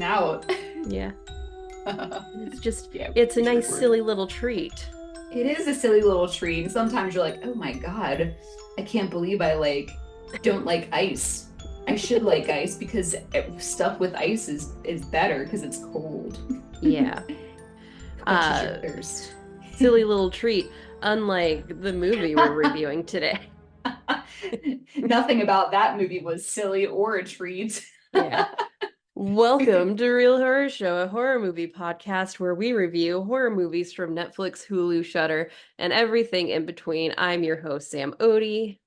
out. Yeah. It's just, Yeah, it's a we sure nice, were. silly little treat. It is a silly little treat. And sometimes you're like, oh my God, I can't believe I don't like ice. I should like ice because stuff with ice is better because it's cold. Yeah. Quenches your Uh, thirst. Silly little treat, unlike the movie we're reviewing today. Nothing about that movie was silly or a treat. Yeah. Welcome to Real Horror Show, a horror movie podcast where we review horror movies from Netflix, Hulu, Shudder, and everything in between. I'm your host, Sam Odie.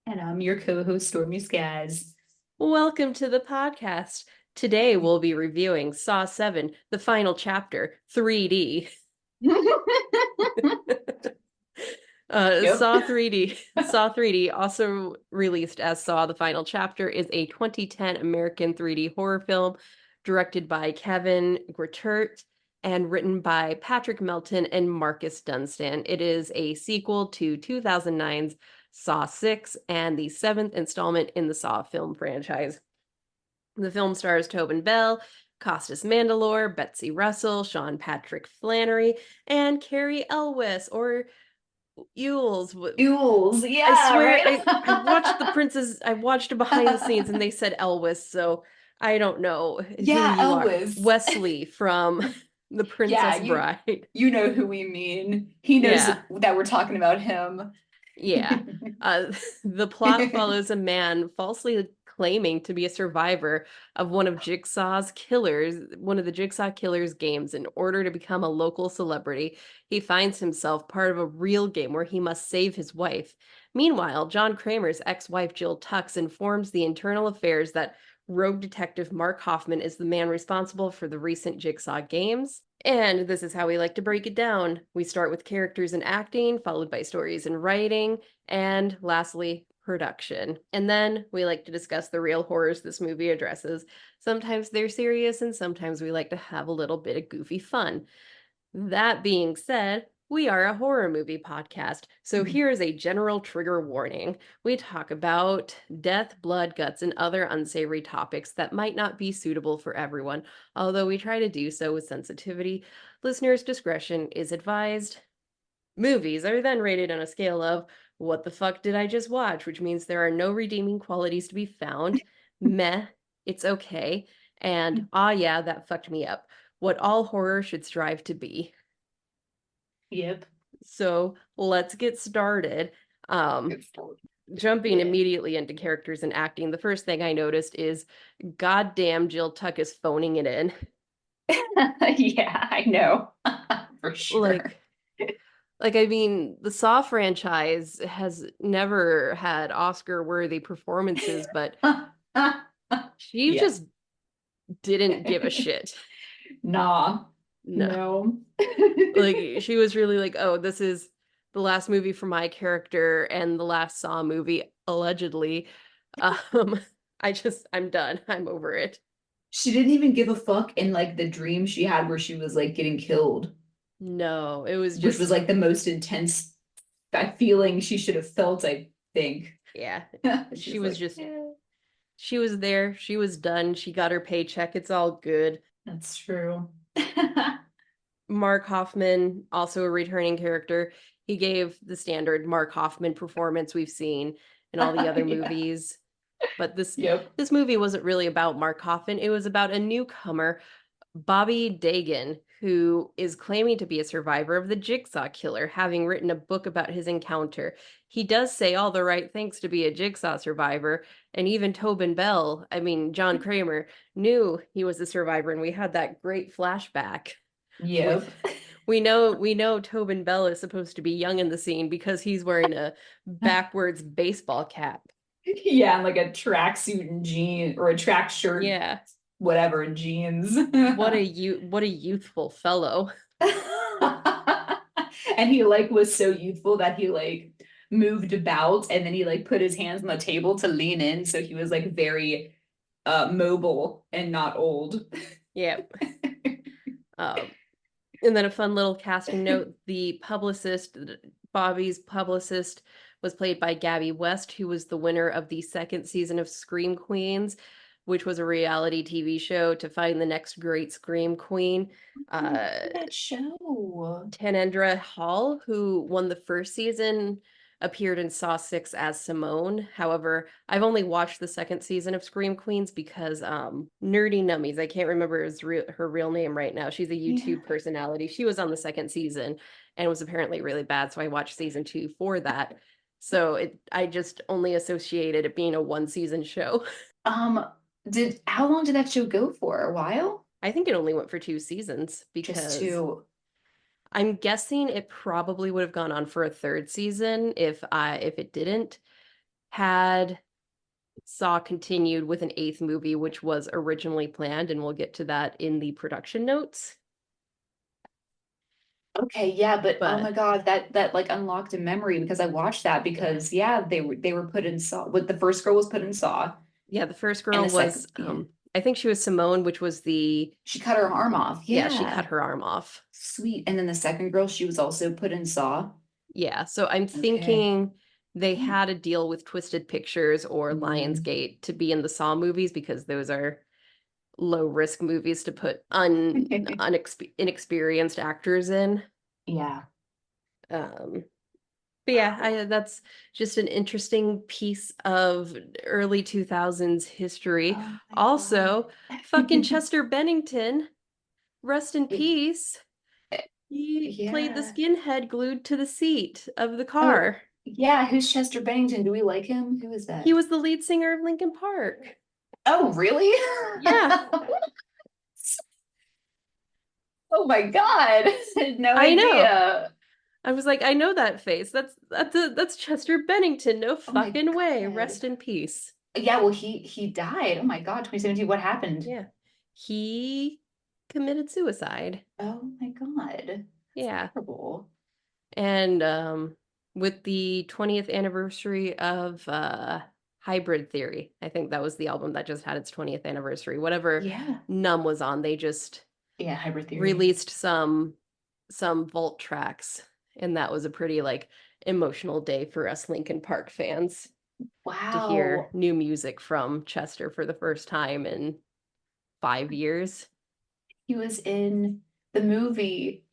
And I'm your co-host, Stormy Skies. Welcome to the podcast. Today we'll be reviewing Saw 7, the final chapter, 3D. Yep. Saw 3D. Saw 3D, also released as Saw the Final Chapter, is a 2010 American 3D horror film directed by Kevin Gretert and written by Patrick Melton and Marcus Dunstan. It is a sequel to 2009's Saw 6 and the seventh installment in the Saw film franchise. The film stars Tobin Bell, Costas Mandylor, Betsy Russell, Sean Patrick Flannery, and Cary Elwes, or Ewells. Jules, I yeah, swear right? I watched the Princess, I watched a behind the scenes and they said Elwes, so I don't know who Yeah, you are. Elvis. Wesley from The Yeah, Princess Bride. you know who we mean. He knows Yeah. that we're talking about him. Yeah. Uh, the plot follows a man falsely claiming to be a survivor of one of the Jigsaw killer's games in order to become a local celebrity. He finds himself part of a real game where he must save his wife. Meanwhile, John Kramer's ex-wife Jill Tux informs the internal affairs that rogue detective Mark Hoffman is the man responsible for the recent Jigsaw games. And this is how we like to break it down. We start with characters and acting, followed by stories and writing, and lastly, production. And then we like to discuss the real horrors this movie addresses. Sometimes they're serious, and sometimes we like to have a little bit of goofy fun. That being said, we are a horror movie podcast, so here is a general trigger warning. We talk about death, blood, guts, and other unsavory topics that might not be suitable for everyone, although we try to do so with sensitivity. Listeners' discretion is advised. Movies are then rated on a scale of what the fuck did I just watch, which means there are no redeeming qualities to be found, meh, it's okay, and ah yeah, that fucked me up. What all horror should strive to be. Yep. So let's get started. Um, Jumping Yeah. immediately into characters and acting, the first thing I noticed is goddamn Jill Tuck is phoning it in. Yeah, I know. For sure. Like, I mean, the Saw franchise has never had Oscar-worthy performances, but she Yeah. just didn't give a shit. Nah. No. No. Like, she was really like, oh, this is the last movie for my character and the last Saw movie, allegedly. Um, I'm done. I'm over it. She didn't even give a fuck in like the dream she had where she was like getting killed, No, it was which was just, like the most intense feeling she should have felt, I think. yeah. She She was was like, just, eh, she was there. She was done. She got her paycheck. It's all good. that's true. Mark Hoffman, also a returning character, he gave the standard Mark Hoffman performance we've seen in all the other Yeah. movies. But Yep. this movie wasn't really about Mark Hoffman. It was about a newcomer, Bobby Dagan, who is claiming to be a survivor of the Jigsaw killer, having written a book about his encounter. He does say all the right things to be a Jigsaw survivor, and even Tobin Bell, I mean John Kramer, knew he was a survivor, and we had that great flashback with Yep. we know Tobin Bell is supposed to be young in the scene because he's wearing a backwards baseball cap. Yeah, and like a tracksuit and jeans or a track shirt, Yeah. whatever, and jeans. What a youthful fellow. And he like was so youthful that he like moved about and then he like put his hands on the table to lean in. So he was like very mobile and not old. Yep. Um, and then a fun little casting note, the publicist, Bobby's publicist, was played by Gabby West, who was the winner of the second season of Scream Queens. which was a reality TV show to find the next great scream queen. Oh, Uh, that show. Tanendra Hall, who won the first season, appeared in Saw 6 as Simone. However, I've only watched the second season of Scream Queens because Nerdy Nummies, I can't remember her real name right now. She's a Yeah. YouTube personality. She was on the second season and was apparently really bad, so I watched season 2 for that. So I just only associated it being a one season show. Um, how long did that show go for? A while? I think it only went for 2 seasons Just because to, I'm guessing it probably would have gone on for a third season if it didn't. Had Saw continued with an eighth movie, which was originally planned, and we'll get to that in the production notes. okay, yeah, but oh my But God, that like unlocked a memory because I watched that yeah. because yeah, they were put in Saw. What the first girl was put in Saw, Yeah, the first and girl the second, was yeah, I think she was Simone, which was the she cut her arm off. yeah, she Yeah, cut her arm off. sweet. And then the second girl, she was also put in Saw. Yeah, so I'm Okay. thinking they Yeah. had a deal with Twisted Pictures or Mm. Lionsgate to be in the Saw movies because those are low risk movies to put inexperienced actors in. Yeah. Um, but yeah, that's just an interesting piece of early 2000s history. Oh my Also, fucking God. Chester Bennington, rest in Y- peace. He played the Yeah. skinhead glued to the seat of the Oh, car. yeah. Who's Chester Bennington? Do we like him? Who is He that? was the lead singer of Linkin Park. Oh, really? Yeah, Oh my God. I had no I know. idea. I was like, I know that face. That's Chester Bennington. No Oh my fucking way. God. Rest in peace. Yeah, well, he died. Oh my God, 2017. What happened? Yeah. He committed suicide. Oh my God. That's Yeah. terrible. And with the 20th anniversary of Hybrid Theory, I think that was the album that just had its 20th anniversary. Whatever Yeah. Numb was on, they just Yeah, hybrid theory. released some vault tracks, and that was a pretty like emotional day for us Linkin Park fans to hear Wow. new music from Chester for the first time in 5 years. He was in the movie.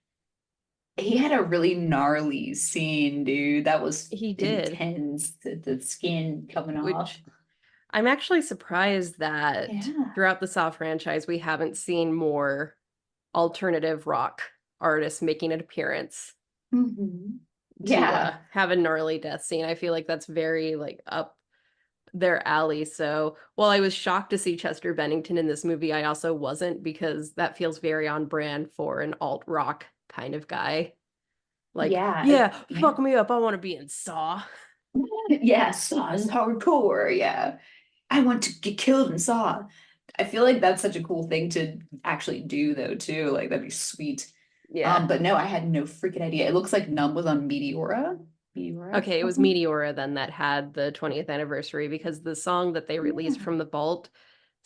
He had a really gnarly scene, dude. That was He did, intense. The skin coming off. which I'm actually surprised that Yeah. throughout the Saw franchise we haven't seen more alternative rock artists making an appearance to Yeah. have a gnarly death scene. I feel like that's very like up their alley. So while I was shocked to see Chester Bennington in this movie, I also wasn't because that feels very on brand for an alt rock kind of guy. Like, Yeah. yeah, Yeah. fuck me up. I want to be in Saw. Yeah. Saw is hardcore. Yeah. I want to get killed in Saw. I feel like that's such a cool thing to actually do, though, too. Like, that'd be sweet. Yeah. But no, I had no freaking idea. It looks like Numb was on Meteora. Meteora Okay, it was album? Meteora then that had the 20th anniversary because the song that they released Yeah. from the vault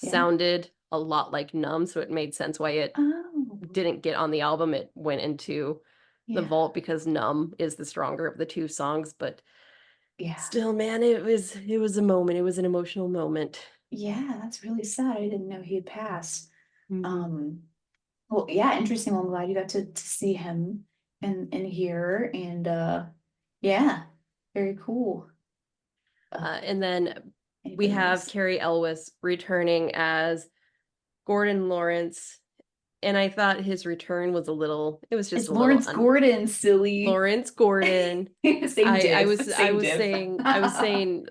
Yeah. sounded a lot like Numb, so it made sense why it Oh, didn't get on the album. It went into the yeah. vault because Numb is the stronger of the two songs, but Yeah. still, man, it was a moment. It was an emotional moment. Yeah, that's really sad. I didn't know he had passed. Hmm. Um, well, yeah, interesting. Well, I'm glad you got to see him and hear and yeah, very cool. And then we Anybody have else? Cary Elwes returning as Gordon Lawrence, and I thought his return was it was just It's a little Lawrence Gordon, silly. Lawrence Gordon. Same I diff, was I same was diff. saying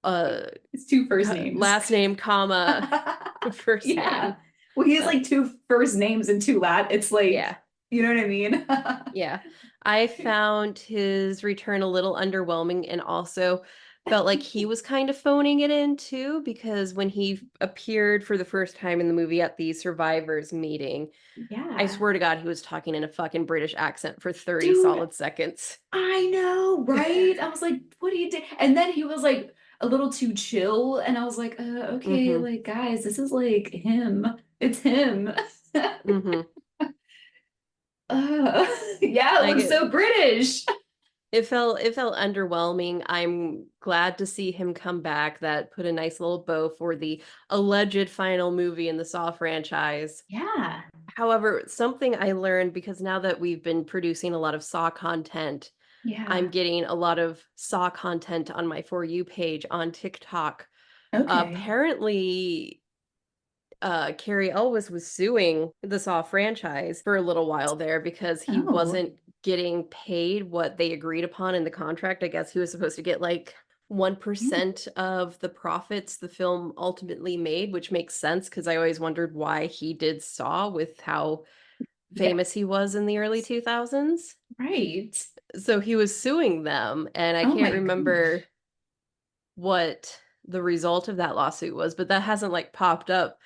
uh It's two first names. last name comma first Yeah. name. Well, he has Uh, like two first names and two lat. It's like, yeah. you know what I mean? Yeah. I found his return a little underwhelming and also felt like he was kind of phoning it in too, because when he appeared for the first time in the movie at the survivors meeting, I Yeah. swear to God, he was talking in a fucking British accent for 30 Dude, solid seconds. I know, right? I was like, what do you do? And then he was like a little too chill. And I was like, okay, Mm-hmm. like, guys, this is like him. It's him. Mm-hmm. Yeah, it Like looks it, so British. it felt underwhelming. I'm glad to see him come back. That put a nice little bow for the alleged final movie in the Saw franchise. Yeah. However, something I learned, because now that we've been producing a lot of Saw content, I'm Yeah. getting a lot of Saw content on my For You page on TikTok. Okay. Apparently, Cary Elwes was suing the Saw franchise for a little while there because he Oh. wasn't getting paid what they agreed upon in the contract. I guess he was supposed to get like Yeah. 1% of the profits the film ultimately made, which makes sense because I always wondered why he did Saw with how Yeah. famous he was in the early 2000s. Right. So he was suing them, and I Oh can't my gosh. remember what the result of that lawsuit was, but that hasn't like popped up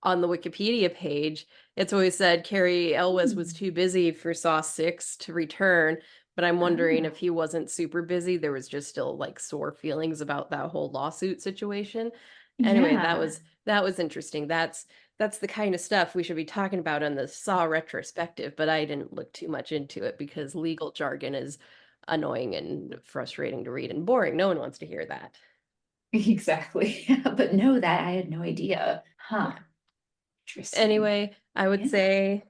on the Wikipedia page. It's always said Cary Elwes was Hmm. too busy for Saw 6 to return, but I'm wondering if Oh. he wasn't super busy, there was just still like sore feelings about that whole lawsuit situation. Anyway, that Yeah. was that was interesting. That's the kind of stuff we should be talking about on the Saw retrospective, but I didn't look too much into it because legal jargon is annoying and frustrating to read and boring. No one wants to hear that. Exactly. But no, that I had no idea. Huh. Yeah. Interesting. Anyway, I would Yeah. say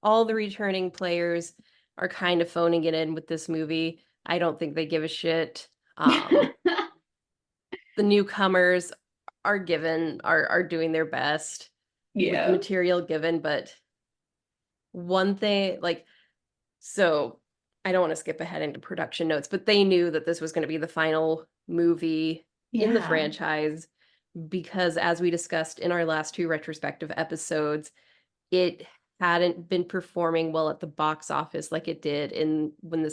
all the returning players are kind of phoning it in with this movie. I don't think they give a shit. The newcomers are doing their best with the Yeah. material given, but one thing like so I don't want to skip ahead into production notes, but they knew that this was going to be the final movie in the Yeah. franchise because as we discussed in our last two retrospective episodes, it hadn't been performing well at the box office like it did in when the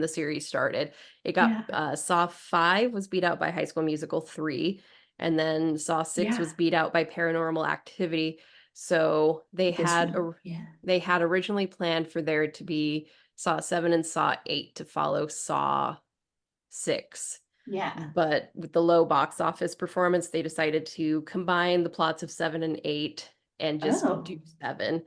series started. It got Yeah. Saw 5 was beat out by High School Musical 3, and then Saw 6 Yeah. was beat out by Paranormal Activity. So This one. Yeah. they had originally planned for there to be Saw 7 and Saw 8 to follow Saw 6. Yeah. But with the low box office performance, they decided to combine the plots of 7 and 8 and just Oh. do 7.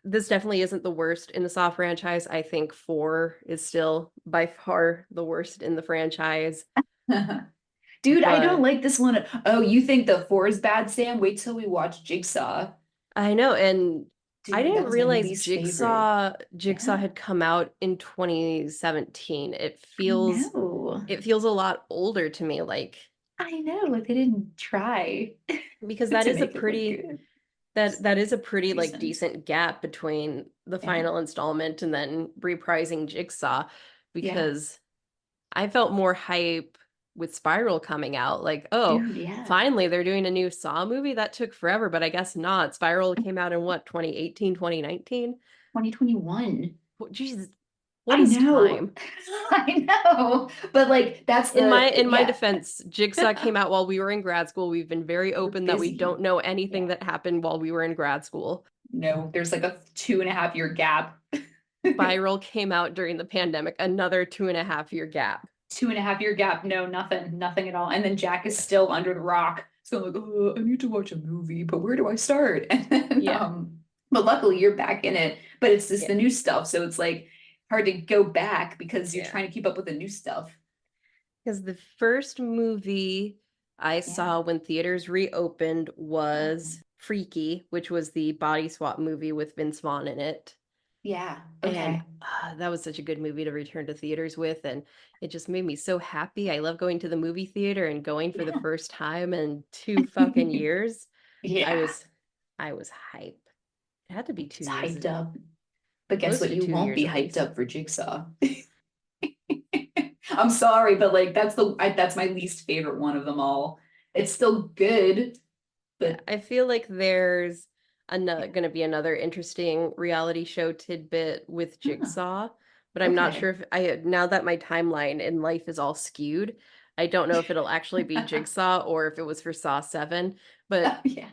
This definitely isn't the worst in the Saw franchise. I think 4 is still by far the worst in the franchise. Dude, I don't But like this one. Oh, you think the four is bad, Sam? Wait till we watch Jigsaw. I know, and I Dude, that didn't was my realize least favorite. Jigsaw Yeah, had come out in 2017. I know. It feels a lot older to me, like I know. Like they didn't try because to make it look good. that is a pretty like Recent. decent gap between the Yeah. final installment and then reprising Jigsaw Yeah. because I felt more hype with Spiral coming out. Like, oh, Dude, yeah. finally they're doing a new Saw movie. That took forever, but I guess not. Spiral came out in what, 2018, 2019? 2021. Jesus, what I is know. time? I know. But like that's In my yeah. defense, Jigsaw came out while we were in grad school. We've been very We're open that we busy. don't know anything Yeah. that happened while we were in grad school. No, there's like a 2.5 year gap. Spiral came out during the pandemic, another 2.5 year gap. 2.5 year gap. No, nothing, nothing at all. And then Jack is still under the rock. So I'm like, oh, I need to watch a movie, but where do I start? And then, Yeah, but luckily you're back in it. But it's just yeah, the new stuff, so it's like hard to go back because you're yeah. trying to keep up with the new stuff. Because the first movie I Yeah. saw when theaters reopened Oh, was Freaky, which was the body swap movie with Vince Vaughn in it. yeah. And Okay. that was such a good movie to return to theaters with. And it just made me so happy. I love going to the movie theater and going for the Yeah. first time in 2 fucking years. I Yeah. was, I was hype. It had to be It's hyped up. But guess close what? to You two won't years be at hyped least. up for Jigsaw. I'm sorry, but like that's my least favorite one of them all. It's still good, Yeah, but I feel like there's yeah. going to be another interesting reality show tidbit with Huh. Jigsaw, but I'm not Okay. sure if I now that my timeline in life is all skewed, I don't know if it'll actually be Jigsaw or if it was for Saw 7, Oh, but yeah.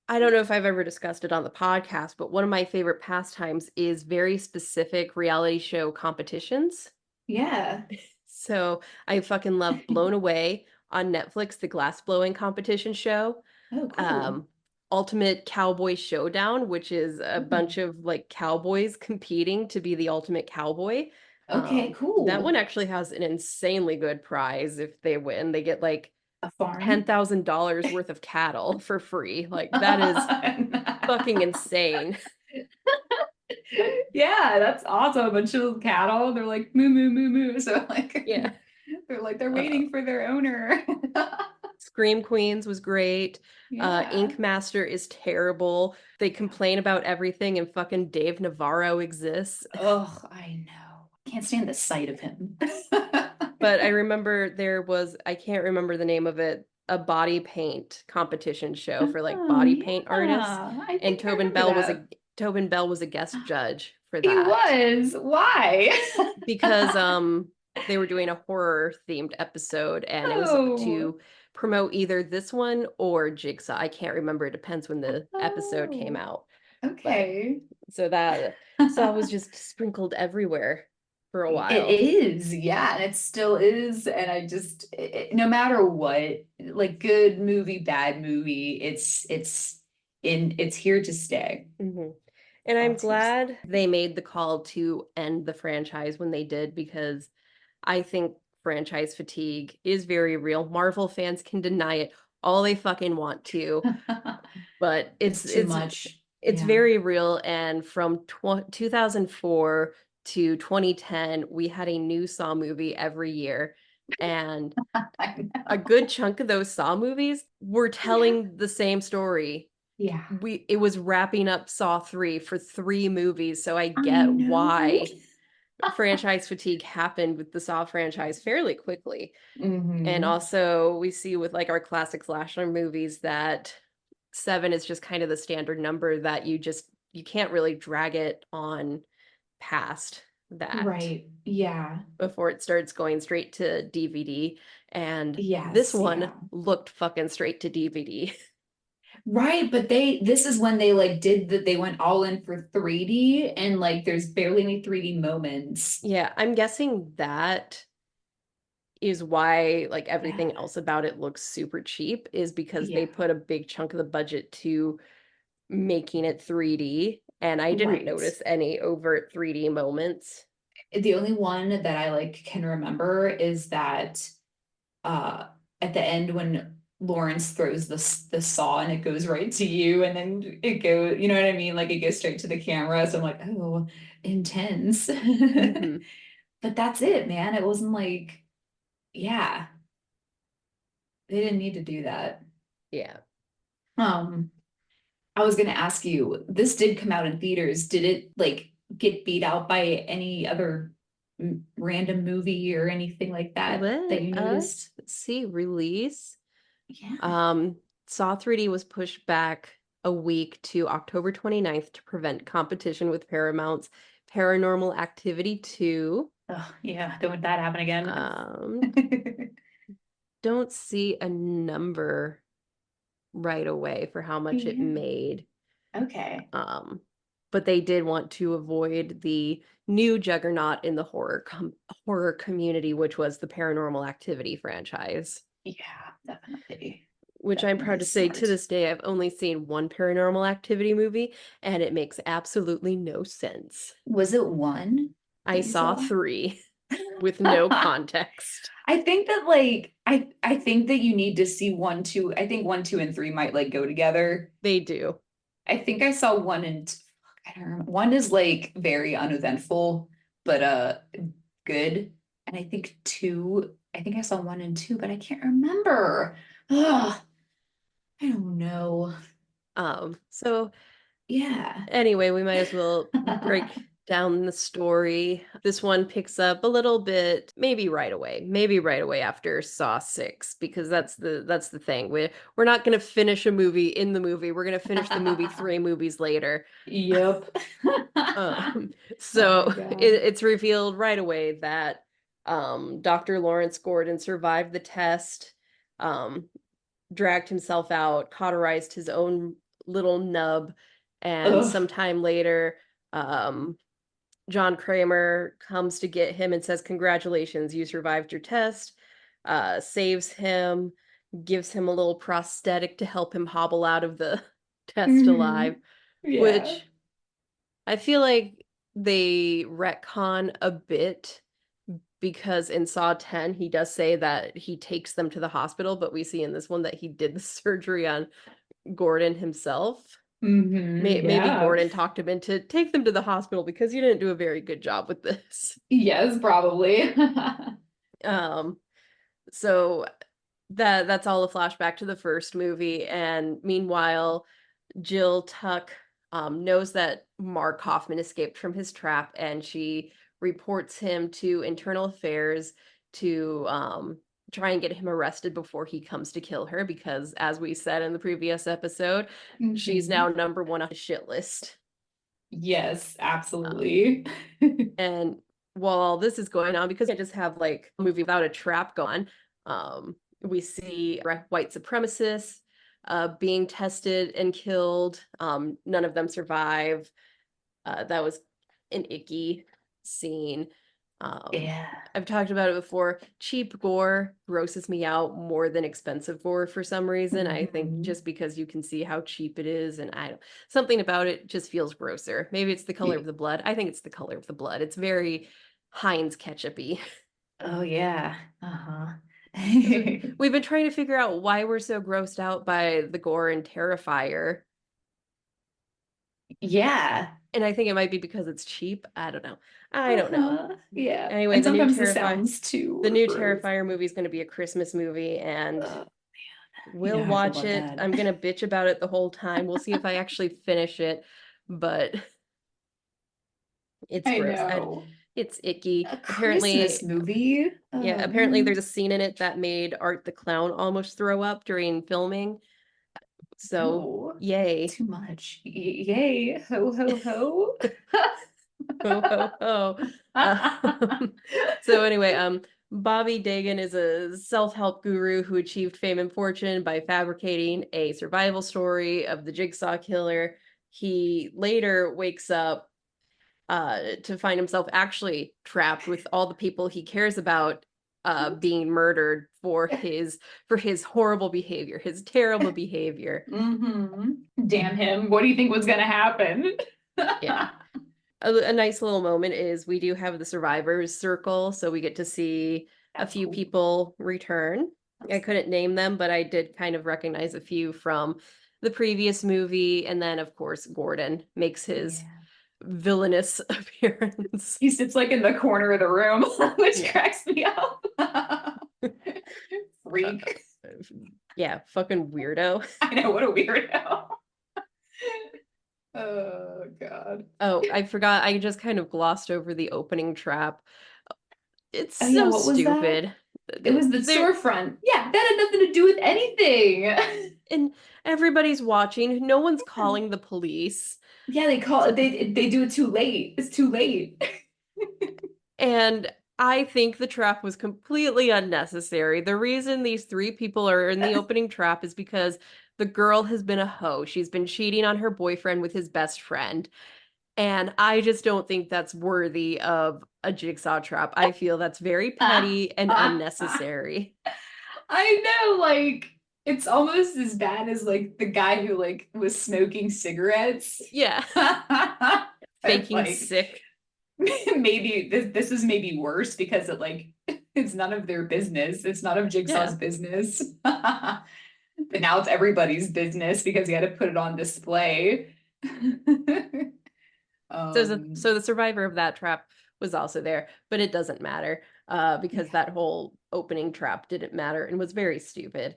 I don't know if I've ever discussed it on the podcast, but one of my favorite pastimes is very specific reality show competitions. Yeah. So I fucking love Blown Away on Netflix, the glass blowing competition show. Oh, cool. um Ultimate Cowboy Showdown, which is a Ooh. bunch of like cowboys competing to be the ultimate cowboy. Okay, That cool. one actually has an insanely good prize if they win. They get like A farm? $10,000 worth of cattle for free. Like that is fucking insane. Yeah, that's awesome. A bunch of cattle. They're like moo moo moo moo. So like Yeah. they're Uh, waiting for their owner. Scream Queens was great. Yeah. Ink Master is terrible. They complain about everything and fucking Dave Navarro exists. Oh, I know. Can't stand the sight of him. But I remember there was, I can't remember the name of it, a body paint competition show for like Oh, body paint artists. yeah. I And think I remember that. Tobin Bell was a guest judge for He that. was. Why? Because they were doing a horror themed episode and it was Oh. to promote either this one or Jigsaw. I can't remember. It depends when the episode came Oh. out. But Okay. so that Saw was just sprinkled everywhere for a It while. is, yeah, and it still is. And I just, no matter what, like good movie, bad movie, it's here to stay. hmm And Oh, I'm it's here to stay. glad they made the call to end the franchise when they did because I think franchise fatigue is very real. Marvel fans can deny it all they fucking want to, but It's too much. it's Yeah. very real. And from 2004 to 2010, we had a new Saw movie every year. And I a know. good chunk of those Saw movies were Yeah. telling the same story. Yeah. It was wrapping up Saw 3 for 3 movies, so I I get know. why franchise fatigue happened with the Saw franchise fairly quickly. And Hmm. also we see with like our classic slasher movies that 7 is just kind of the standard number that you can't really drag it on past that Right. Yeah. before it starts going straight to DVD. And this Yes. one Yeah. looked fucking straight to DVD. Right, but this is when they like did that they went all in for 3D and like there's barely any 3D moments. Yeah, I'm guessing that is why like Yeah. everything else about it looks super cheap is because they Yeah. put a big chunk of the budget to making it 3D and I didn't Right. notice any overt 3D moments. The only one that I like can remember is that uh at the end when Lawrence throws the saw and it goes right to you and then it goes, you know what I mean? Like it goes straight to the camera. So I'm like, oh, intense. Hmm But that's it, man. It wasn't like, yeah, they didn't need to do that. Yeah. Um, I was gonna ask you, this did come out in theaters. Did it like get beat out by any other random movie or anything like that Let you noticed? us see release. Yeah. Um, Saw 3D was pushed back a week to October 29th to prevent competition with Paramount's Paranormal Activity 2. Oh, yeah. Don't that happen again? Um, don't see a number right away for how much it Yeah. made. Okay. Um, but they did want to avoid the new juggernaut in the horror community, which was the Paranormal Activity franchise. Yeah, definitely. Which I'm proud Definitely to say to smart. this day, I've only seen one Paranormal Activity movie, and it makes absolutely no sense. Was it one I that you saw saw? 3 with no context. I think that like I think that you need to see one, two. I think one, two, and three might like go together. They do. I think I saw one and I don't remember. One is like very uneventful, but good. And I think two, I think I saw one and two, but I can't remember. Ugh, I don't know. So Yeah. anyway, we might as well break down the story. This one picks up a little bit, maybe right away after Saw 6, because that's the thing. We're not gonna finish a movie in the movie. We're gonna finish the movie 3 movies later. Yep. Um, Oh so my God. it's revealed right away that Dr. Lawrence Gordon survived the test, um, dragged himself out, cauterized his own little nub, and Ugh. sometime later, um, John Kramer comes to get him and says, "Congratulations, you survived your test." Saves him, gives him a little prosthetic to help him hobble out of the test Hmm. alive, Yeah. which I feel like. they retcon a bit because in Saw 10 he does say that he takes them to the hospital, but we see in this one that he did the surgery on Gordon himself. Maybe Yeah. Gordon talked him into take them to the hospital because you didn't do a very good job with this. Yes, probably. Um, so that's all a flashback to the first movie, and meanwhile, Jill Tuck knows that Mark Hoffman escaped from his trap, and she reports him to Internal Affairs to try and get him arrested before he comes to kill her, because as we said in the previous episode, she's now Mhm. #1 on the shit list. Yes, Um, absolutely. and while all this is going on, because I just have like a movie without a trap going, we see white supremacists being tested and killed. None of them survive. That was an icky scene. Um, Yeah. I've talked about it before. Cheap gore grosses me out more than expensive gore for some reason. I think Mhm. just because you can see how cheap it is, and I don't, something about it just feels grosser. Maybe it's the color of the blood. I think it's the color of the blood. It's very Heinz ketchupy. Oh yeah. Uh-huh. We've been trying to figure out why we're so grossed out by the gore in Terrifier, Yeah. and I think it might be because it's cheap. I don't know. I don't know. Uh-huh. Yeah. Anyway, And sometimes the sounds too the are new gross. Terrifier movie is going to be a Christmas movie, and Uh, you know we'll how I feel watch about it. that. I'm going to bitch about it the whole time. We'll see if I actually finish it, but it's I gross. know. It's icky. A Christmas Apparently, movie. yeah, Oh apparently there's man. a scene in it that made Art the Clown almost throw up during filming. So, No. yay. Too much. Yay. Ho ho ho. Ho ho ho. Um, so anyway, Bobby Dagan is a self-help guru who achieved fame and fortune by fabricating a survival story of the Jigsaw killer. He later wakes up to find himself actually trapped with all the people he cares about being murdered for his horrible behavior, his terrible behavior. hmm Damn him. What do you think was gonna happen? Yeah. A nice little moment is we do have the survivors circle, so we get to see a That's few cool. people return. I couldn't name them, but I did kind of recognize a few from the previous movie, and then of course Gordon makes his Yeah. villainous appearance. He sits like in the corner of the room, which Yeah. cracks me up. Uh, Freak. yeah, fucking weirdo. I know, what a weirdo. Oh God. Oh, I forgot. I just kind of glossed over the opening trap. It's Oh yeah, so what was that? stupid. It was the There storefront. Yeah, that had nothing to do with anything. and everybody's watching. No one's calling the police. Yeah, they call So, it, they do it too late. It's too late. and I think the trap was completely unnecessary. The reason these three people are in the opening trap is because the girl has been a hoe. She's been cheating on her boyfriend with his best friend. And I just don't think that's worthy of a jigsaw trap. I feel that's very petty and unnecessary. I know, like it's almost as bad as like the guy who like was smoking cigarettes. Yeah, I'm faking like, sick. maybe this is maybe worse because it like it's none of their business. It's none of Jigsaw's Yeah. business. But now it's everybody's business because he had to put it on display. um So the survivor of that trap was also there, but it doesn't matter because yeah. that whole opening trap didn't matter and was very stupid.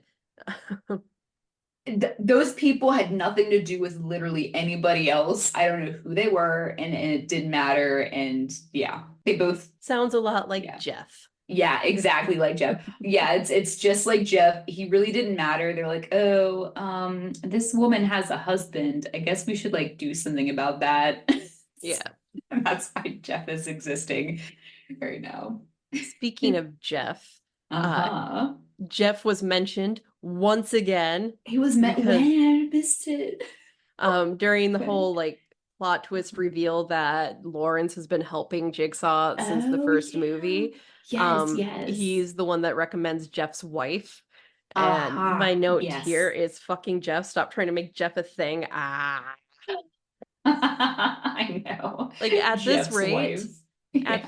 Those people had nothing to do with literally anybody else. I don't know who they were, and it didn't matter. And yeah, they both, Sounds a lot like yeah, Jeff. yeah, exactly like Jeff. Yeah, it's just like Jeff. He really didn't matter. They're like, oh, this woman has a husband. I guess we should like do something about that. Yeah. And that's why Jeff is existing right now. Speaking of Jeff, uh, Uh-huh. Jeff was mentioned once again He was met when because I missed it. during the When? whole like plot twist reveal that Lawrence has been helping Jigsaw since the Oh first yeah. movie, Yes, yes. he's the one that recommends Jeff's wife. And my Aha. note here Yes. is fucking Jeff, stop trying to make Jeff a thing. Ah. I know. Like at this Jeff's rate, wife. Yeah.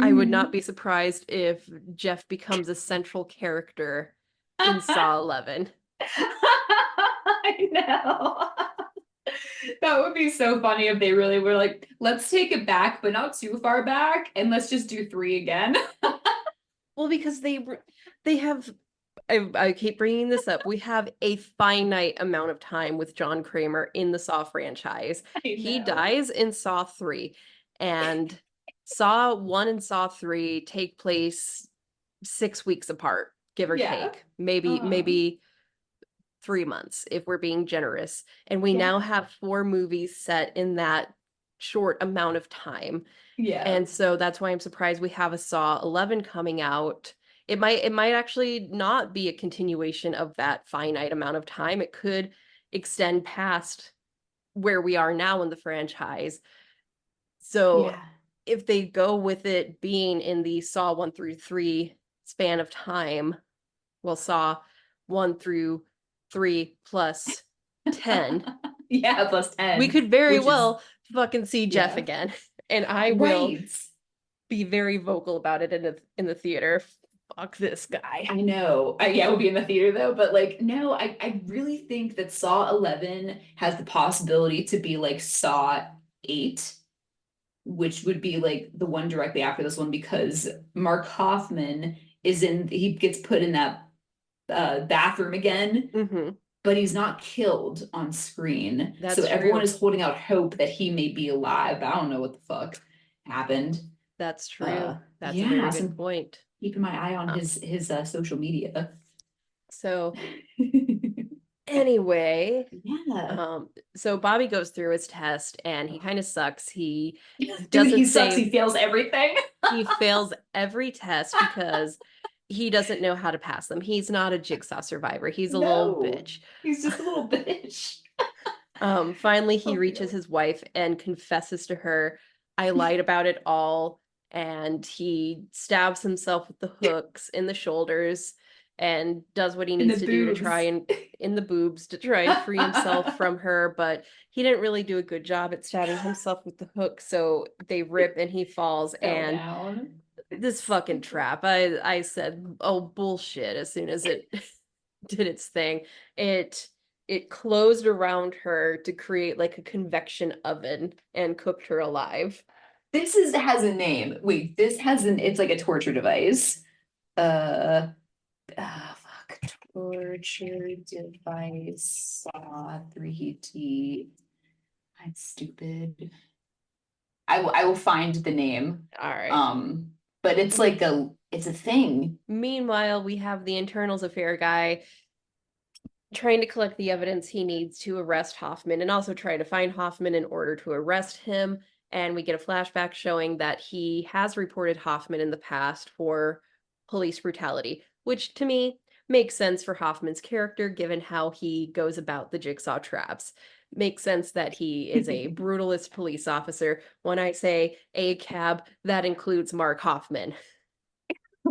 I would not Mhm. be surprised if Jeff becomes a central character in Saw 11. I know. That would be so funny if they really were like, let's take it back, but not too far back, and let's just do three again. Well, because they have I keep bringing this up. We have a finite amount of time with John Kramer in the Saw franchise. I He know. dies in Saw 3, and Saw 1 and Saw 3 take place 6 weeks apart, give or Yeah. take. Maybe, Uh, 3 months if we're being generous. And we yeah. now have 4 movies set in that short amount of time. Yeah. And so that's why I'm surprised we have a Saw 11 coming out. It might actually not be a continuation of that finite amount of time. It could extend past where we are now in the franchise. So Yeah. if they go with it being in the Saw 1 through 3 span of time, well, Saw 1 through 3 plus 10, Yeah, plus we 10, could very which is, well fucking see Jeff yeah. again. And I will Right. be very vocal about it in the theater. Fuck this guy. I know. Yeah, we'll be in the theater though, but like, no, I really think that Saw 11 has the possibility to be like Saw 8, which would be like the one directly after this one because Mark Hoffman he gets put in that bathroom again, Mm-hmm. but he's not killed on screen. So That's everyone true. is holding out hope that he may be alive. I don't know what the fuck happened. That's true. That's a very Yeah, good so point. keeping my eye on Uh, his social media. so anyway, Yeah. so Bobby goes through his test and he kind of sucks. He Dude, he doesn't sucks. say He fails everything. he fails every test because he doesn't know how to pass them. He's not a Jigsaw survivor. He's a little No, bitch. he's just a little bitch. Finally, he Oh, reaches no. his wife and confesses to her, I lied about it all. And he stabs himself with the hooks in the shoulders and does what he In the needs to do to try boobs. and in the boobs to try and free himself from her. But he didn't really do a good job at stabbing himself with the hook. So they rip and he falls. Fell And down. this fucking trap, I said, oh, bullshit, as soon as it did its thing. It it closed around her to create like a convection oven and cooked her alive. This is has a name. Wait, this has an it's like a torture device. Uh fuck. Torture device saw 3T. I'm stupid. I will find the name. All right. Um, but it's Me- like it's a thing. Meanwhile, we have the internals affair guy trying to collect the evidence he needs to arrest Hoffman and also try to find Hoffman in order to arrest him. And we get a flashback showing that he has reported Hoffman in the past for police brutality, which to me makes sense for Hoffman's character given how he goes about the Jigsaw traps. Makes sense that he is a brutalist police officer. When I say a cab, that includes Mark Hoffman,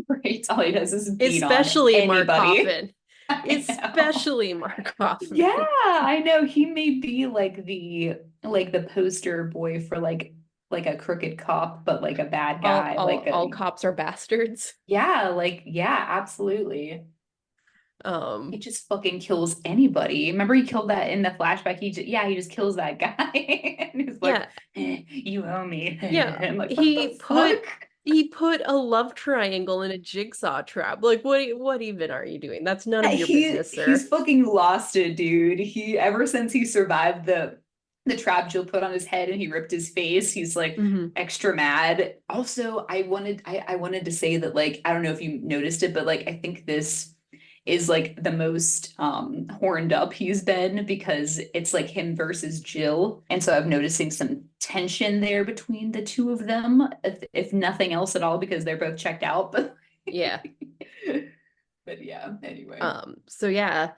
Right? All he does is beat on especially Mark anybody. Hoffman, I know. especially Mark Yeah, Hoffman. I know. He may be like the poster boy for like a crooked cop, but like a bad all guy. all Like all a cops are bastards. yeah, like yeah, absolutely. He Um, just fucking kills anybody. Remember he killed that in the flashback. Yeah, he just kills that guy. And he's like, yeah, you owe me. yeah. I'm like, what the He put fuck? he put a love triangle in a jigsaw trap. Like, what even are you doing? That's none of your business, He's sir. fucking lost it, dude. He ever since he survived the trap Jill put on his head and he ripped his face, he's like Hmm. extra mad. Also, I wanted to say that like I don't know if you noticed it, but like I think this is like the most horned up he's been because it's like him versus Jill. And so I'm noticing some tension there between the two of them, if nothing else at all, because they're both checked out. But Yeah. but yeah, anyway. So yeah.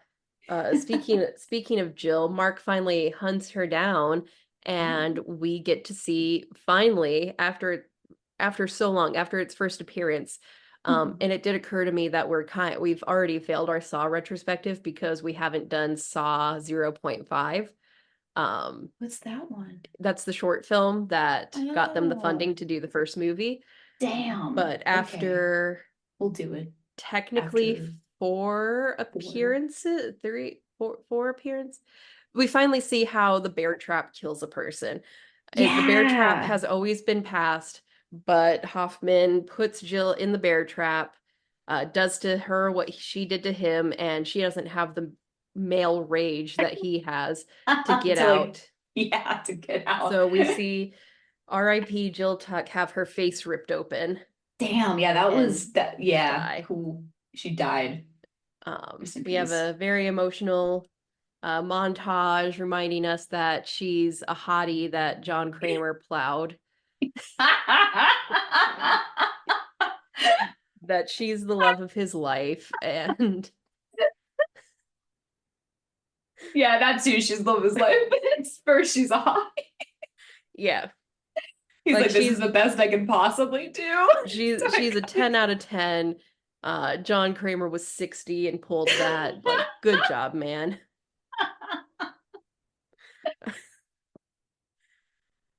Speaking of Jill, Mark finally hunts her down, and we get to see finally after so long, after its first appearance. And it did occur to me that we've already failed our Saw retrospective because we haven't done Saw 0.5. What's that one? That's the short film that got them the Oh, funding to do the first movie. damn. But Okay, after we'll do it technically after four four. appearances, four appearances, we finally see how the bear trap kills a person. The bear trap Yeah. has always been passed, but Hoffman puts Jill in the bear trap, does to her what she did to him, and she doesn't have the male rage that he has to get To like, out. yeah, to get out. So we see R.I.P. Jill Tuck have her face ripped open Damn, yeah, that and was that. Yeah, die. cool. She died. Rest in We have peace. a very emotional montage reminding us that she's a hottie that John Kramer plowed, that she's the love of his life, and Yeah, that too. She's loved his life. But first, she's a hot. yeah, He's like like, this is the best I can possibly do. she's a 10 out of 10. John Kramer was 60 and pulled that. Like, good job, man.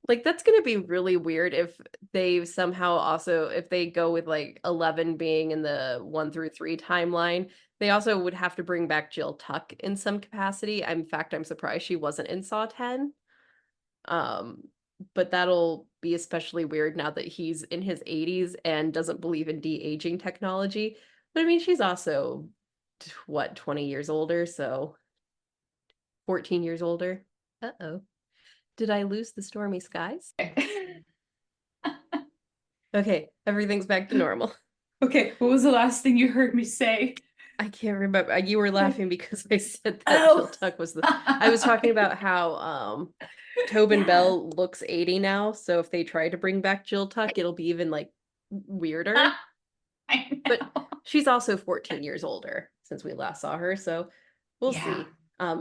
Like, that's gonna be really weird if they somehow also, if they go with like 11 being in the 1 through 3 timeline, they also would have to bring back Jill Tuck in some capacity. In fact, I'm surprised she wasn't in Saw 10. Um, but that'll be especially weird now that he's in his 80s and doesn't believe in de-aging technology. But I mean, she's also what, 20 years older, so 14 years older. Uh-oh. Did I lose the stormy skies? Okay, everything's back to normal. Okay, what was the last thing you heard me say? I can't remember. You were laughing because I said that Jill Oh, Tuck was the. I was talking about how Tobin yeah. Bell looks 80 now, so if they try to bring back Jill Tuck, it'll be even like weirder. I But know. she's also 14 years older since we last saw her, so we'll Yeah. see.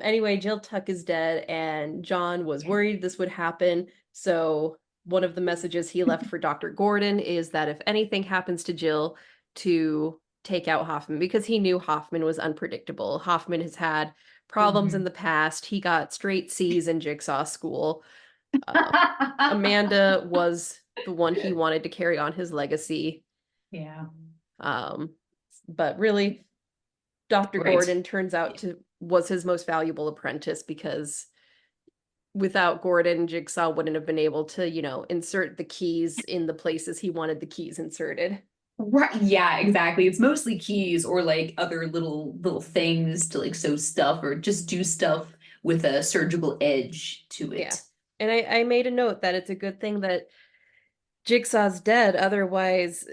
Anyway, Jill Tuck is dead, and John was worried this would happen. So one of the messages he left for Dr. Gordon is that if anything happens to Jill, to take out Hoffman, because he knew Hoffman was unpredictable. Hoffman has had problems in Mhm. the past. He got straight C's in Jigsaw school. Um, Amanda was the one he wanted to carry on his legacy. Yeah. Um, but really, Dr. Right. Gordon turns out to was his most valuable apprentice because without Gordon, Jigsaw wouldn't have been able to, insert the keys in the places he wanted the keys inserted. Right. Yeah, exactly. It's mostly keys or like other little things to like sew stuff or just do stuff with a surgical edge to Yeah. it. And I made a note that it's a good thing that Jigsaw's dead. Otherwise,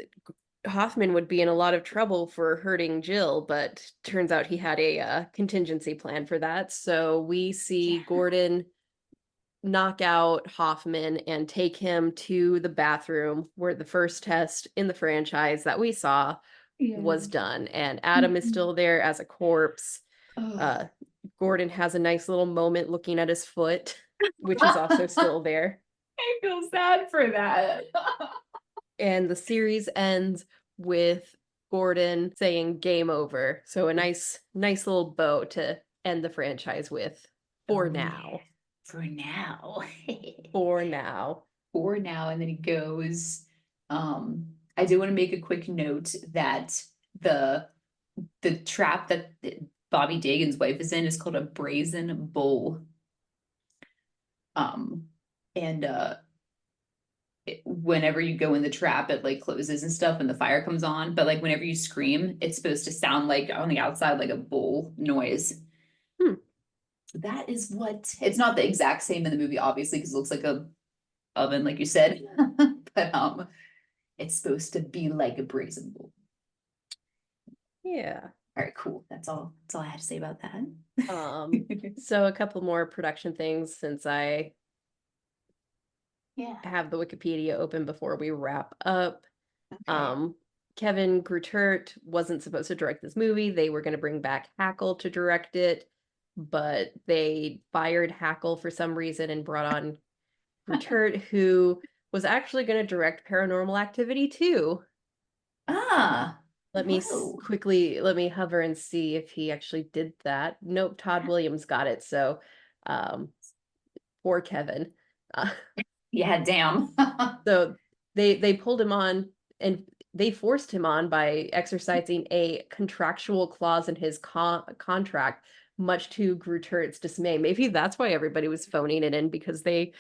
Hoffman would be in a lot of trouble for hurting Jill, but turns out he had a contingency plan for that. So we see Yeah. Gordon knock out Hoffman and take him to the bathroom where the first test in the franchise that we saw Yeah. was done. And Adam is Mhm. still there as a corpse. Oh. Uh, Gordon has a nice little moment looking at his foot, which is also still there. I feel sad for that. And the series ends with Gordon saying game over. So a nice little bow to end the franchise with for Oh yeah. now. For now. For now. For now. And then he goes, I do want to make a quick note that the the trap that Bobby Dagan's wife is in is called a brazen bull. Um, and whenever you go in the trap, it like closes and stuff, and the fire comes on. But like whenever you scream, it's supposed to sound like on the outside like a bull noise. Hmm. That is what it's not the exact same in the movie, obviously, because it looks like a oven, like you said. But it's supposed to be like a brazen bull. Yeah. All right, cool. That's all I had to say about that. Um, so a couple more production things since I Yeah. have the Wikipedia open before we wrap up. Okay. Um, Kevin Grutert wasn't supposed to direct this movie. They were going to bring back Hackle to direct it, but they fired Hackle for some reason and brought on Grutert, who was actually going to direct Paranormal Activity 2. Ah, Let me whoa. quickly let me hover and see if he actually did that. Nope, Todd Williams got it. So, um, poor Kevin. Uh, Yeah, damn. so they pulled him on, and they forced him on by exercising a contractual clause in his contract, much to Grutert's dismay. Maybe that's why everybody was phoning it in, because they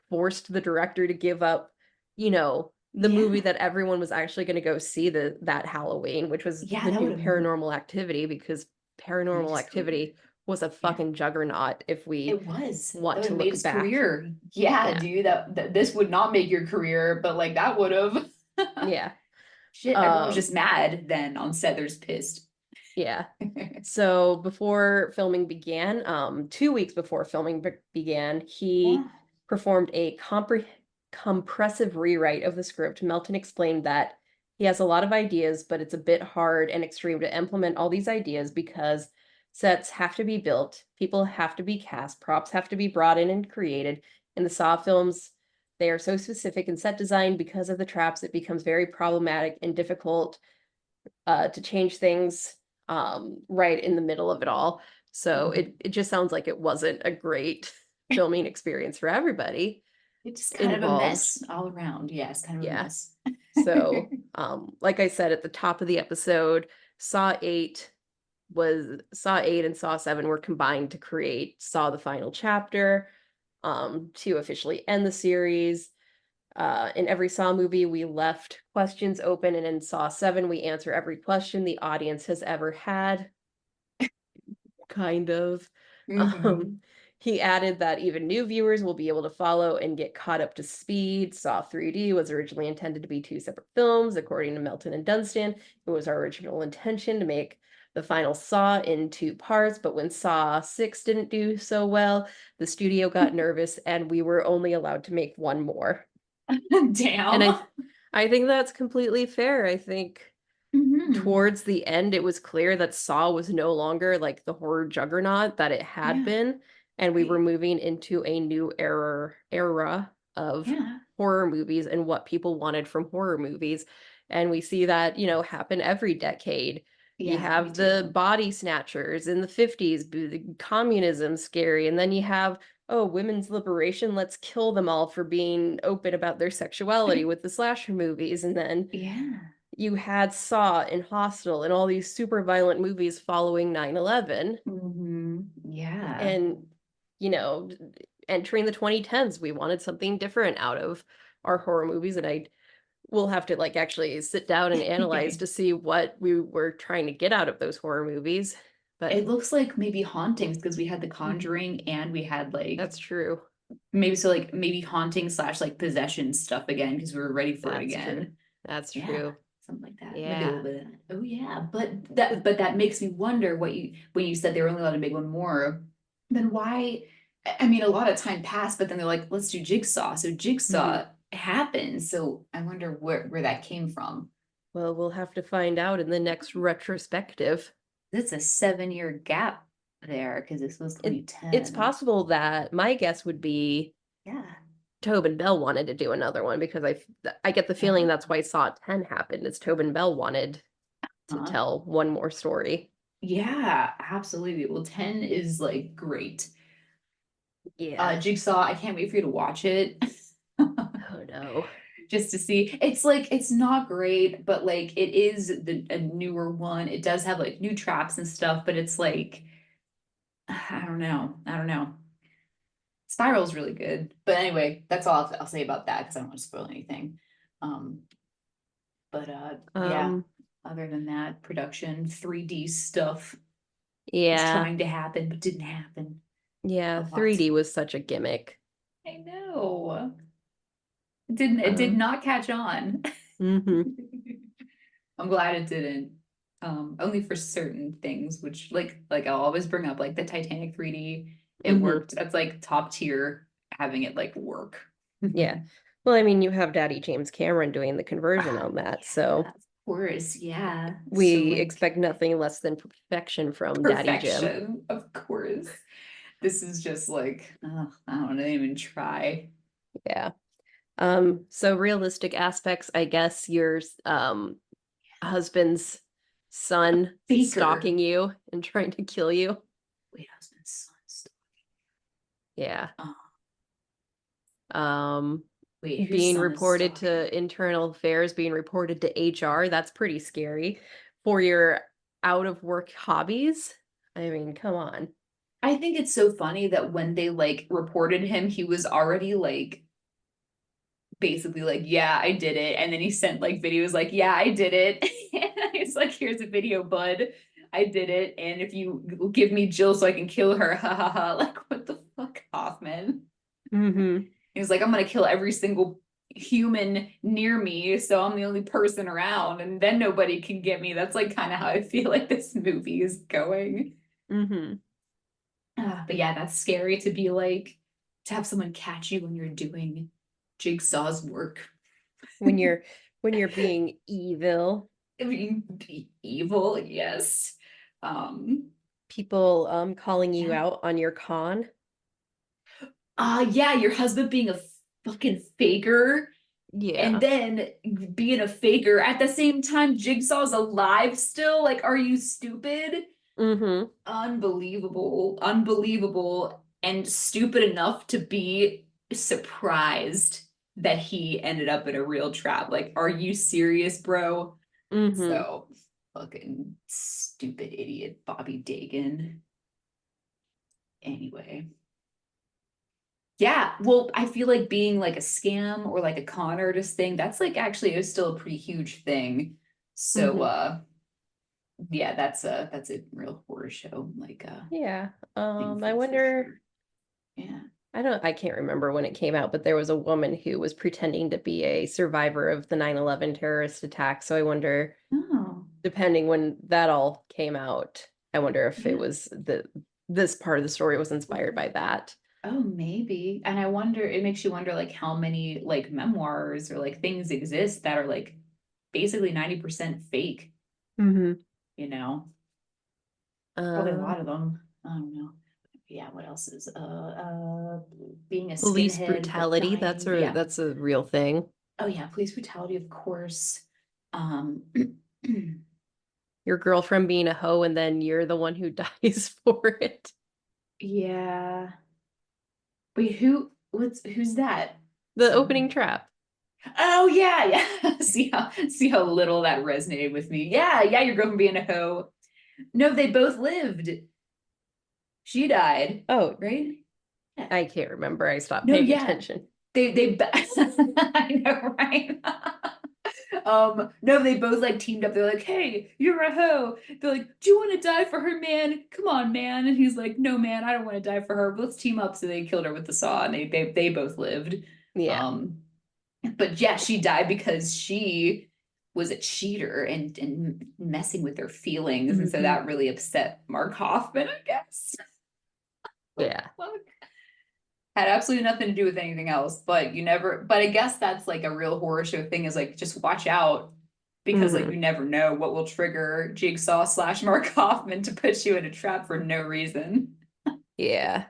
forced the director to give up, the movie Yeah. that everyone was actually going to go see that Halloween, which was Yeah, the that would new have Paranormal Activity, because made Paranormal his career. Activity was a Yeah. fucking juggernaut if we It was. want That to would have made look his back. career. Yeah, Yeah. dude, that this would not make your career, but like that would have. Yeah. Shit, everyone was Um, just mad then on set. They're just pissed. yeah. So before filming began, 2 weeks before filming began, he Wow. performed a compressive rewrite of the script. Melton explained that he has a lot of ideas, but it's a bit hard and extreme to implement all these ideas because sets have to be built, people have to be cast, props have to be brought in and created. In the Saw films, they are so specific in set design because of the traps, it becomes very problematic and difficult to change things right in the middle of it all. So it just sounds like it wasn't a great filming experience for everybody It's just kind of a involved. mess all around. Yeah, it's kind of a Yeah. mess. So like I said at the top of the episode, Saw 8 Saw 8 and Saw 7 were combined to create Saw the Final Chapter, to officially end the series. In every Saw movie, we left questions open, and in Saw 7, we answer every question the audience has ever had, kind of. Um, Hmm. he added that even new viewers will be able to follow and get caught up to speed. Saw 3D was originally intended to be two separate films, according to Melton and Dunstan. It was our original intention to make the final Saw in two parts, but when Saw 6 didn't do so well, the studio got nervous and we were only allowed to make one more. And Damn. I think that's completely fair. I think Hmm. towards the end it was clear that Saw was no longer like the horror juggernaut that it had Yeah, been, and we were right. moving into a new era of Yeah. horror movies and what people wanted from horror movies. And we see that, happen every decade. You Yeah, me have the too. body snatchers in the 50s, communism scary, and then you have, oh, women's liberation, let's kill them all for being open about their sexuality with the slasher movies. And then Yeah. you had Saw and Hostel and all these super violent movies following 9/11. Yeah. And, you know, entering the 2010s, we wanted something different out of our horror movies. And I will have to like actually sit down and analyze to see what we were trying to get out of those horror movies. But It looks like maybe hauntings because we had The mhm, Conjuring and we had like that's true. maybe so like maybe haunting slash like possession stuff again because we were ready for it That's true. again. That's Yeah, true. something like that. Maybe a Yeah. little bit of that. Oh yeah, but that makes me wonder what you when you said they were only allowed to make one more, then why? I mean, a lot of time passed, but then they're like, let's do Jigsaw. So Mhm. Jigsaw happened. So I wonder where that came from. Well, we'll have to find out in the next retrospective. That's a 7 year gap there because this was It's 2010. possible that my guess would be Yeah. Tobin Bell wanted to do another one because I get the feeling that's Oh, why Saw 10 happened, is Tobin Bell wanted to huh. tell one more story. Yeah, absolutely. Well, 10 is like great. Yeah. Jigsaw, I can't wait for you to watch it. Oh no. Just to see. It's like it's not great, but like it is a newer one. It does have like new traps and stuff, but it's like I don't know. I don't know. Spiral's really good. But anyway, that's all I'll say about that because I don't want to spoil anything. Um, but yeah, Um, other than that, production, 3D stuff was yeah. trying to happen but didn't happen a Yeah, lot. 3D was such a gimmick. I know. It did Um, not catch on. mhm. I'm glad it didn't. Only for certain things, which like I'll always bring up, like the Titanic 3D, it Mhm. worked. That's like top tier having it like work. Yeah. Well, I mean, you have Daddy James Cameron doing the conversion Oh, on that, yeah, so of course. Yeah. So we like expect nothing less than perfection from Daddy Jim. perfection, of course. This is just like, I don't even try. Yeah. So realistic aspects, I guess your husband's son Baker. stalking you and trying to kill you. Wait, husband, son, Yeah. Um, Wait, whose being son is reported talking? to internal affairs, being reported to HR. That's pretty scary for your out of work hobbies. I mean, come on. I think it's so funny that when they like reported him, he was already like basically like, yeah, I did it. And then he sent like videos like, yeah, I did it. And it's like, here's a video, bud. I did it. And if you give me Jill so I can kill her, ha ha ha. Like, what the fuck, Hoffman? Mm-hmm. He was like, I'm gonna kill every single human near me, so I'm the only person around, and then nobody can get me. That's like kind of how I feel like this movie is going. Mm-hmm. But yeah, that's scary to be like to have someone catch you when you're doing Jigsaw's work. When you're being evil. I mean, be evil, yes. Um, People calling you yeah. out on your con. Yeah, your husband being a fucking faker and Yeah. then being a faker at the same time. Jigsaw's alive still. Like, are you stupid? Mm-hmm. Unbelievable, unbelievable, and stupid enough to be surprised that he ended up in a real trap. Like, are you serious, bro? Mm-hmm. So fucking stupid idiot Bobby Dagan. Anyway. Yeah, well, I feel like being like a scam or like a con artist thing, that's like actually is still a pretty huge thing. So Mm-hmm. yeah, that's a real horror show, like Yeah. thing I for wonder, sure. Yeah. I can't remember when it came out, but there was a woman who was pretending to be a survivor of the 9/11 terrorist attack. So I wonder, Oh, depending when that all came out, I wonder if it yeah. was this part of the story was inspired by that. Oh, maybe. And I wonder, it makes you wonder like how many like memoirs or like things exist that are like basically 90% fake, Mm-hmm. you know? Probably a Um, lot of them. I don't know. Yeah, what else is being a Police skinhead but brutality, dying. Yeah. that's a real thing. Oh yeah, police brutality, of course. Um Your girlfriend being a hoe and then you're the one who dies for it. yeah. Wait, who's that? The Sorry. opening trap. Oh yeah, yeah. See how little that resonated with me. Yeah, yeah, your girlfriend being a hoe. No, they both lived. She died, Oh, right? Yeah. I can't remember. I stopped No, paying yeah. attention. They I know, right? No, they both like teamed up. They're like, "Hey, you're a hoe." They're like, "Do you want to die for her, man? Come on, man." And he's like, "No, man, I don't want to die for her. But let's team up." So they killed her with the saw, and they both lived. Yeah. Um, but yeah, she died because she was a cheater and messing with her feelings, and so Hmm. that really upset Mark Hoffman, I guess. What the Yeah. fuck? Had absolutely nothing to do with anything else, but you never, but I guess that's like a real horror show thing is like just watch out because like Hmm. you never know what will trigger Jigsaw slash Mark Hoffman to put you in a trap for no reason. Yeah.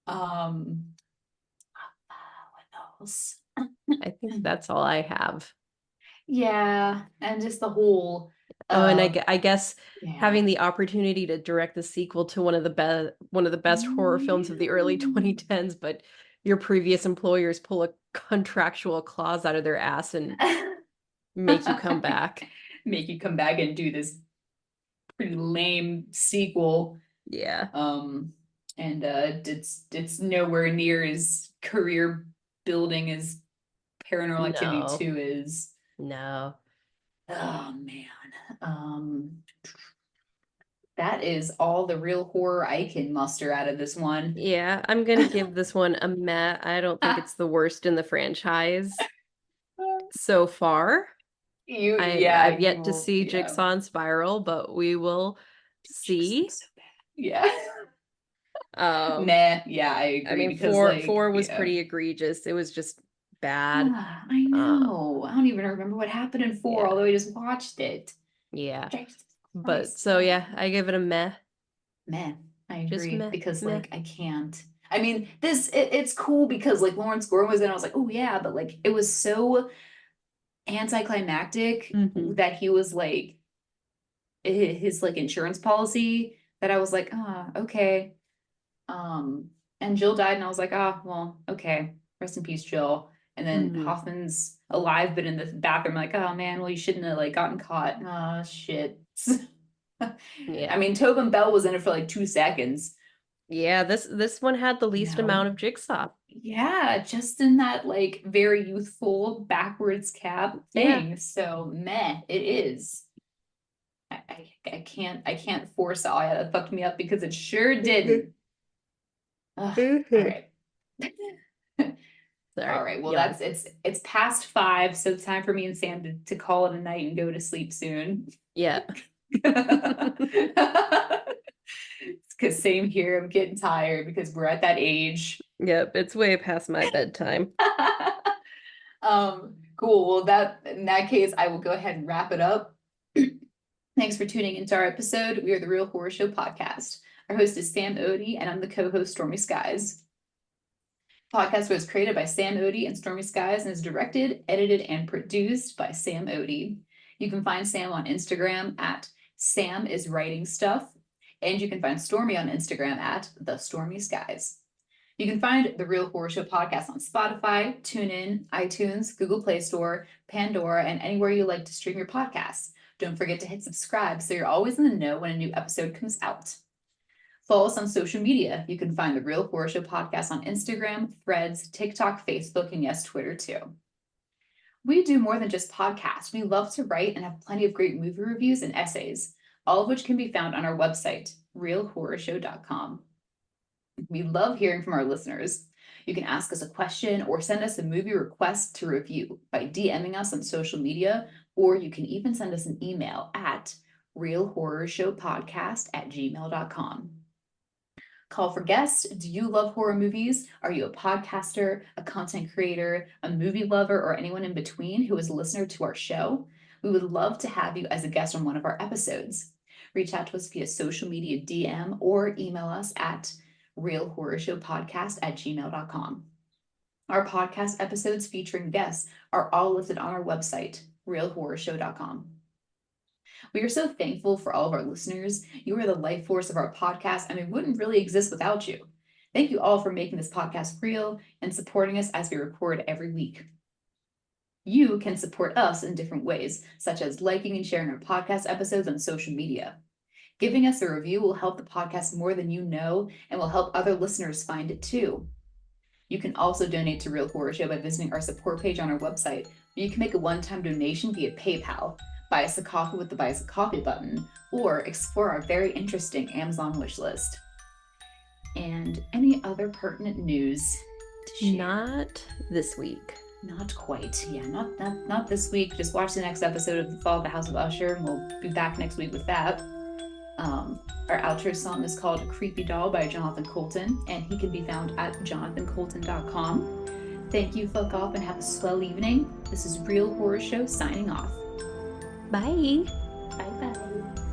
Um, what else? I think that's all I have. Yeah, and just the whole Oh, and uh I guess yeah. having the opportunity to direct the sequel to one of the best Oh horror films of the early yeah. 2010s, but your previous employers pull a contractual clause out of their ass and make you come back. Make you come back and do this pretty lame sequel. Yeah. Um, and it's nowhere near as career building as Paranormal Activity No. 2 is. No. Oh man. Um, that is all the real horror I can muster out of this one. Yeah, I'm gonna give this one a meh. I don't think it's the worst in the franchise so far. I've yet to see Yeah. Jigsaw and Spiral, but we will Jigsaw's see. so bad. Yeah. Um, Meh. Yeah, I I agree mean, because like, four was yeah. pretty egregious. It was just bad. I Um, know. I don't even remember what happened in 4, yeah, although I just watched it. yeah. Jesus But Christ. so yeah, I give it a meh. Meh. I Just agree meh, because meh. like I can't. I mean, it's cool because like Lawrence Gordon was in. I was like, oh yeah, but like it was so anticlimactic Hmm. that he was like his like insurance policy that I was like, ah, okay. And Jill died, and I was like, ah, well, okay. Rest in peace, Jill. And then Mhm. Hoffman's alive, but in the bathroom, like, oh man, well, you shouldn't have like gotten caught. Oh shit. I Yeah. mean, Tobin Bell was in it for like 2 seconds, Yeah, this one had the you least know? amount of Jigsaw. Yeah, just in that like very youthful backwards cap Yeah. thing. So meh, it is. I can't force all that fucked me up because it sure didn't. Ugh, all Mhm. right. All Sorry, right. Well, yawn. it's past 5, so it's time for me and Sam to call it a night and go to sleep soon. Yeah. Because same here, I'm getting tired because we're at that age. Yep, it's way past my bedtime. Cool. Well, that in that case, I will go ahead and wrap it up. Thanks for tuning into our episode. We are the Real Horror Show podcast. Our host is Sam Odie, and I'm the co-host Stormy Skies. Podcast was created by Sam Odie and Stormy Skies and is directed, edited, and produced by Sam Odie. You can find Sam on Instagram at Sam is Writing Stuff, and you can find Stormy on Instagram at The Stormy Skies. You can find the Real Horror Show podcast on Spotify, TuneIn, iTunes, Google Play Store, Pandora, and anywhere you like to stream your podcasts. Don't forget to hit subscribe so you're always in the know when a new episode comes out. Follow us on social media. You can find the Real Horror Show podcast on Instagram, Threads, TikTok, Facebook, and yes, Twitter too. We do more than just podcasts. We love to write and have plenty of great movie reviews and essays, all of which can be found on our website, realhorrorshow.com. We love hearing from our listeners. You can ask us a question or send us a movie request to review by DMing us on social media, or you can even send us an email at realhorrorshowpodcast@gmail.com. Call for guests. Do you love horror movies? Are you a podcaster, a content creator, a movie lover, or anyone in between who is a listener to our show? We would love to have you as a guest on one of our episodes. Reach out to us via social media DM or email us at realhorrorshowpodcast@gmail.com. Our podcast episodes featuring guests are all listed on our website, realhorrorshow.com. We are so thankful for all of our listeners. You are the life force of our podcast, and we wouldn't really exist without you. Thank you all for making this podcast real and supporting us as we record every week. You can support us in different ways, such as liking and sharing our podcast episodes on social media. Giving us a review will help the podcast more than you know and will help other listeners find it too. You can also donate to Real Horror Show by visiting our support page on our website. You can make a one-time donation via PayPal, buy us a coffee with the Buy Us a Coffee button, or explore our very interesting Amazon wish list. And any other pertinent news to share? Not this week. Not quite. Yeah, not this week. Just watch the next episode of The Fall of the House of Usher, and we'll be back next week with that. Our outro song is called Creepy Doll by Jonathan Colton, and he can be found at jonathancolton.com. Thank you, fuck off, and have a swell evening. This is Real Horror Show signing off. Bye. Bye bye.